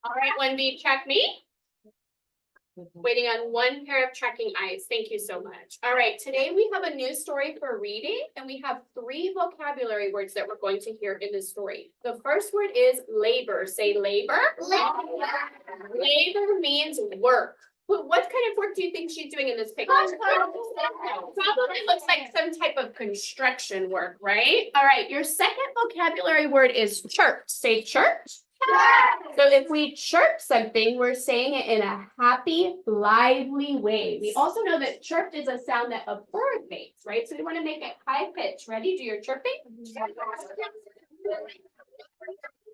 All right, 1B, check me. Waiting on one pair of checking eyes. Thank you so much. All right, today we have a new story for reading, and we have 3 vocabulary words that we're going to hear in the story. The first word is labor. Say labor. Labor means work. What kind of work do you think she's doing in this picture? Probably looks like some type of construction work, right? All right, your second vocabulary word is chirp. Say chirp. So if we chirp something, we're saying it in a happy, lively way. We also know that chirp is a sound that a bird makes, right? So we want to make it high pitch. Ready? Do your chirping.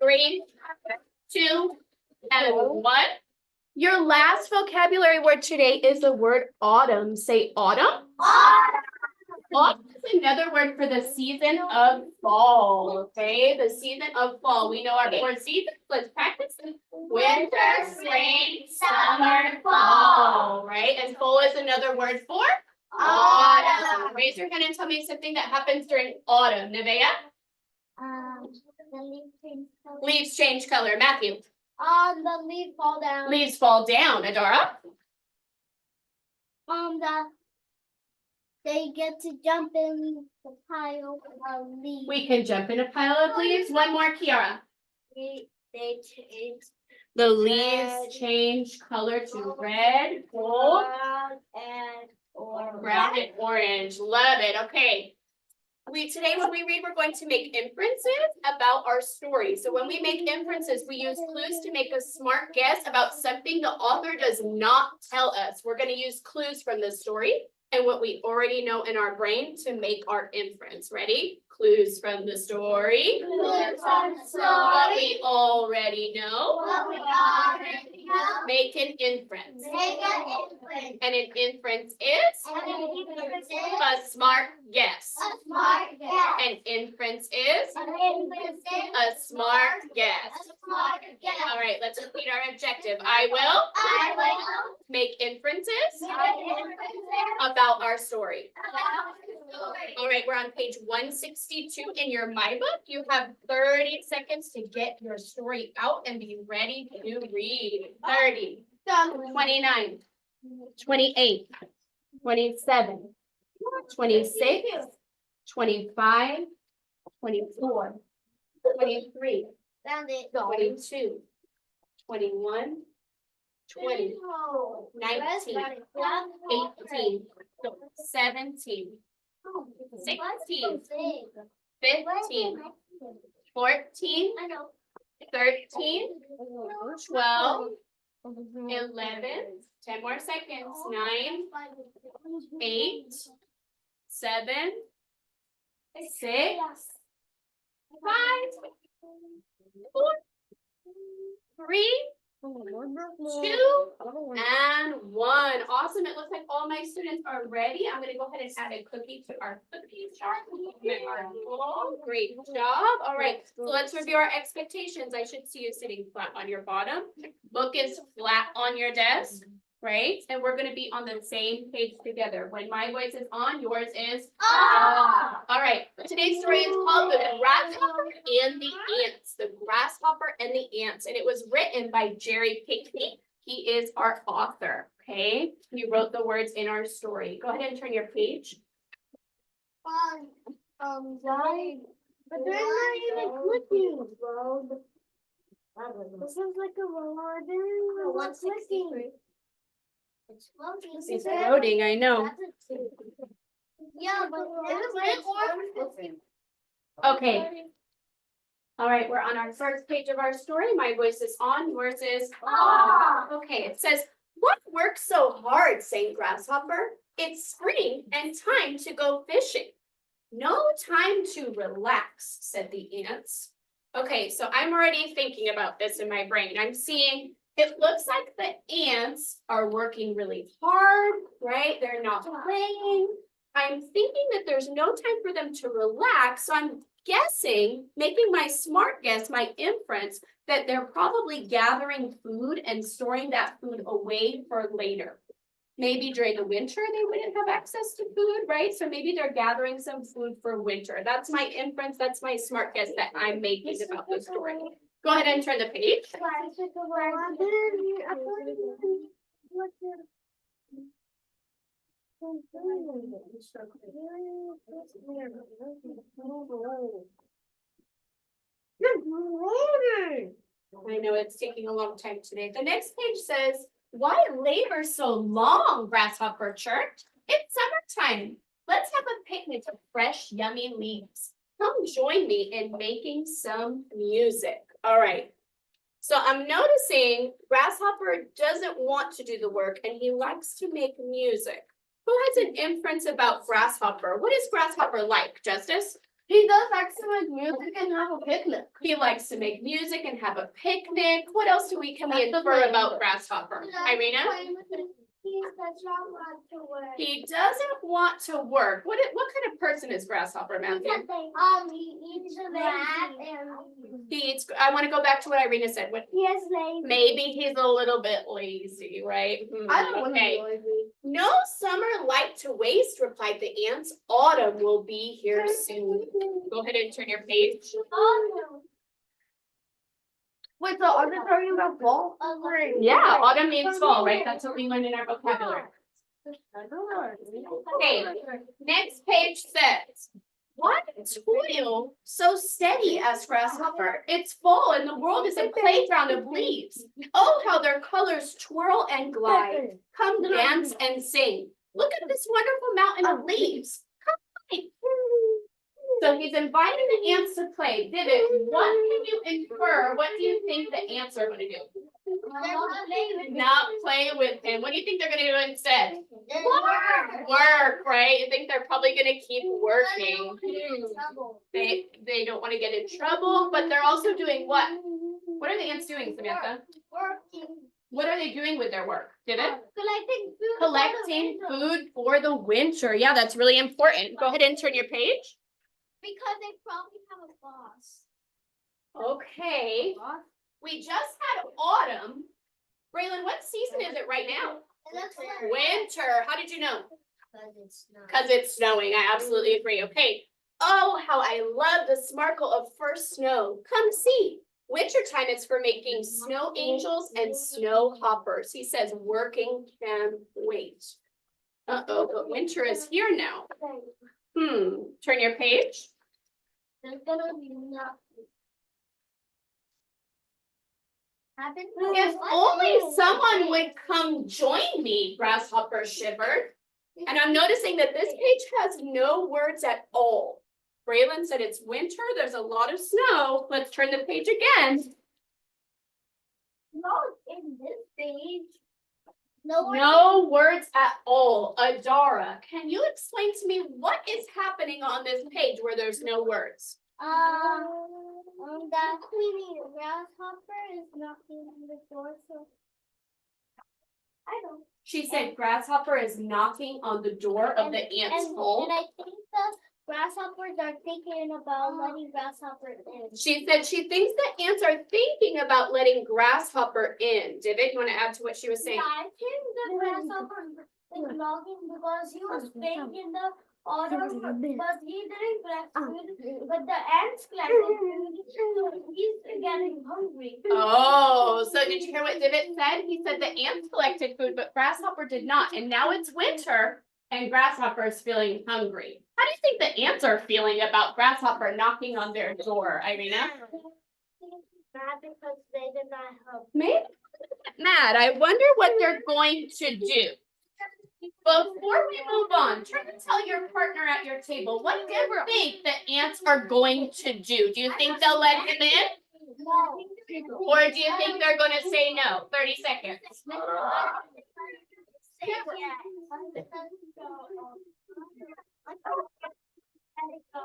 3, 2, and 1. Your last vocabulary word today is the word autumn. Say autumn. Autumn is another word for the season of fall, okay? The season of fall. We know our 4 seasons. Let's practice. Winter, spring, summer, fall, right? And fall is another word for autumn. Raise your hand and tell me something that happens during autumn. Nevaeh? The leaves change color. Leaves change color. Matthew? The leaves fall down. Leaves fall down. Adara? They get to jump in the pile of leaves. We can jump in a pile of leaves. One more, Kiara. They change The leaves change color to red, gold, brown, and orange. Love it. Okay. Today when we read, we're going to make inferences about our story. So when we make inferences, we use clues to make a smart guess about something the author does not tell us. We're going to use clues from the story and what we already know in our brain to make our inference. Ready? Clues from the story. Clues from the story. What we already know. What we already know. Make an inference. Make an inference. And an inference is And an inference is a smart guess. a smart guess. An inference is An inference is a smart guess. a smart guess. All right, let's repeat our objective. I will I will make inferences make inferences about our story. about the story. All right, we're on page 162 in your My Book. You have 30 seconds to get your story out and be ready to read. 30, 29, 28, 27, 26, 25, 24, 23, Found it. 22, 21, 20, 19, 18, 17, 16, 15, 14, I know. 13, 12, 11, 10 more seconds, 9, 8, 7, 6, 5, 4, 3, 2, and 1. Awesome. It looks like all my students are ready. I'm going to go ahead and add a cookie to our cookie chart. Great job. All right. So let's review our expectations. I should see you sitting flat on your bottom. Book is flat on your desk, right? And we're going to be on the same page together. When my voice is on, yours is off. All right. Today's story is called The Grasshopper and the Ants. The Grasshopper and the Ants. And it was written by Jerry Pinkney. He is our author. Okay. He wrote the words in our story. Go ahead and turn your page. Why? But they're not even clicking. This is like a roller. They're 160. It's loading. It's loading, I know. Yeah, but Okay. All right, we're on our first page of our story. My voice is on, yours is off. Okay, it says, "What work so hard, sang Grasshopper? It's spring and time to go fishing." "No time to relax," said the ants. Okay, so I'm already thinking about this in my brain. I'm seeing it looks like the ants are working really hard, right? They're not playing. I'm thinking that there's no time for them to relax. So I'm guessing, making my smart guess, my inference, that they're probably gathering food and storing that food away for later. Maybe during the winter, they wouldn't have access to food, right? So maybe they're gathering some food for winter. That's my inference. That's my smart guess that I'm making about the story. Go ahead and turn the page. I know it's taking a long time today. The next page says, why labor so long, Grasshopper chirped? It's summertime. Let's have a picnic of fresh, yummy leaves. Come join me in making some music. All right. So I'm noticing Grasshopper doesn't want to do the work and he likes to make music. Who has an inference about Grasshopper? What is Grasshopper like, Justice? He does like to make music and have a picnic. He likes to make music and have a picnic. What else can we infer about Grasshopper? Irina? He does not want to work. He doesn't want to work. What kind of person is Grasshopper, Matthew? He eats grass and He eats, I want to go back to what Irina said. What, he is lazy. maybe he's a little bit lazy, right? Okay. No summer light to waste, replied the ants. Autumn will be here soon. Go ahead and turn your page. Wait, so are they talking about fall? Yeah, autumn means fall, right? That's what we learned in our vocabulary. Okay, next page says, why toil so steady, asked Grasshopper? It's fall and the world is a playground of leaves. Oh, how their colors twirl and glide. Come dance and sing. Look at this wonderful mountain of leaves. Come play. So he's inviting the ants to play. Divot, what can you infer? What do you think the ants are going to do? Not play with him. What do you think they're going to do instead? Work, right? You think they're probably going to keep working. They don't want to get in trouble, but they're also doing what? What are the ants doing, Samantha? Working. What are they doing with their work? Divot? Collecting food. Collecting food for the winter. Yeah, that's really important. Go ahead and turn your page. Because they probably have a boss. Okay. We just had autumn. Braylon, what season is it right now? It looks like Winter. How did you know? because it's not. Because it's snowing. I absolutely agree. Okay. Oh, how I love the sparkle of first snow. Come see. Wintertime is for making snow angels and snow hoppers. He says working can wait. Uh-oh, but winter is here now. Turn your page. There's gonna be nothing. Happen? If only someone would come join me, Grasshopper shivered. And I'm noticing that this page has no words at all. Braylon said it's winter, there's a lot of snow. Let's turn the page again. No, in this page. No. No words at all. Adara, can you explain to me what is happening on this page where there's no words? That Queenie Grasshopper is knocking on the door, so I don't. She said Grasshopper is knocking on the door of the ant's home. And I think the grasshoppers are thinking about letting Grasshopper in. She said she thinks the ants are thinking about letting Grasshopper in. Divot, you want to add to what she was saying? I think the grasshopper is knocking because he was playing in the autumn because he didn't collect food, but the ants collected food, so he's getting hungry. Oh, so did you hear what Divot said? He said the ants collected food, but Grasshopper did not. And now it's winter and Grasshopper is feeling hungry. How do you think the ants are feeling about Grasshopper knocking on their door, Irina? Mad because they did not help. Maybe mad. I wonder what they're going to do. Before we move on, try to tell your partner at your table, what do you think the ants are going to do? Do you think they'll let him in? Or do you think they're going to say no? 30 seconds.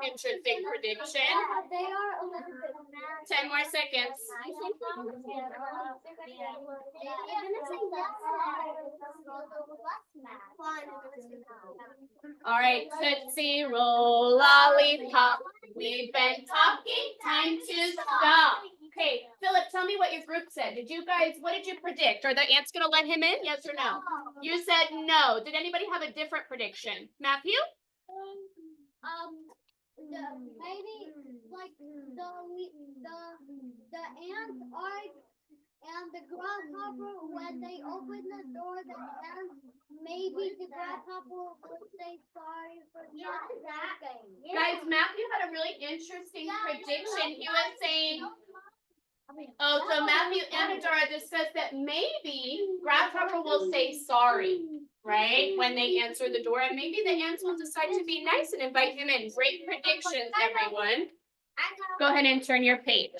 Interesting prediction. They are a little bit mad. 10 more seconds. All right, Tootsie Roll Lollipop. We've been talking, time to stop. Okay, Philip, tell me what your group said. What did you predict? Are the ants gonna let him in? Yes or no? You said no. Did anybody have a different prediction? Matthew? maybe like the ants are and the grasshopper when they open the door the ants maybe the grasshopper will say sorry for that. Guys, Matthew had a really interesting prediction. He was saying, oh, so Matthew and Adora discussed that maybe Grasshopper will say sorry, right? When they answer the door, and maybe the ants will decide to be nice and invite him in. Great predictions, everyone. Go ahead and turn your page.